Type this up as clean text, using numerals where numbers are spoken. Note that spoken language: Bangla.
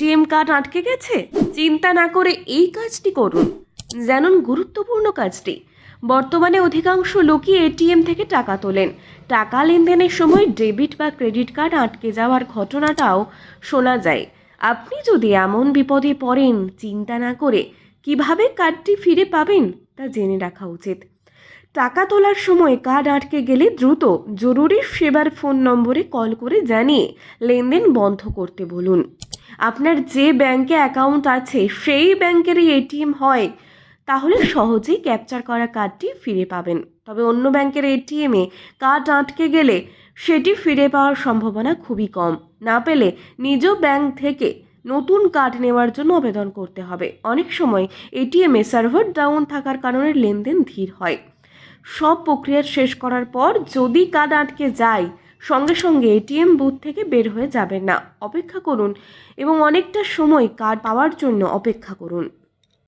এটিএম কার্ড আটকে গেছে? চিন্তা না করে এই কাজটি করুন। জানুন গুরুত্বপূর্ণ কাজটি। বর্তমানে অধিকাংশ লোকই এটিএম থেকে টাকা তোলেন। টাকা লেনদেনের সময় ডেবিট বা ক্রেডিট কার্ড আটকে যাওয়ার ঘটনাটাও শোনা যায়। আপনি যদি এমন বিপদে পড়েন, চিন্তা না করে কিভাবে কার্ডটি ফিরে পাবেন তা জেনে রাখা উচিত। টাকা তোলার সময় কার্ড আটকে গেলে দ্রুত জরুরি সেবার ফোন নম্বরে কল করে জানিয়ে লেনদেন বন্ধ করতে বলুন। আপনার যে ব্যাংকে অ্যাকাউন্ট আছে সেই ব্যাংকেরই এটিএম হয়, তাহলে সহজেই ক্যাপচার করা কার্ডটি ফিরে পাবেন। তবে অন্য ব্যাংকের এটিএমে কার্ড আটকে গেলে সেটি ফিরে পাওয়ার সম্ভাবনা খুবই কম। না পেলে নিজ ব্যাংক থেকে নতুন কার্ড নেওয়ার জন্য আবেদন করতে হবে। অনেক সময় এটিএমে সার্ভার ডাউন থাকার কারণে লেনদেন ধীর হয়। সব প্রক্রিয়া শেষ করার পর যদি কার্ড আটকে যায়, সঙ্গে সঙ্গে এটিএম বুথ থেকে বের হয়ে যাবেন না, অপেক্ষা করুন এবং অনেকটা সময় কার্ড পাওয়ার জন্য অপেক্ষা করুন।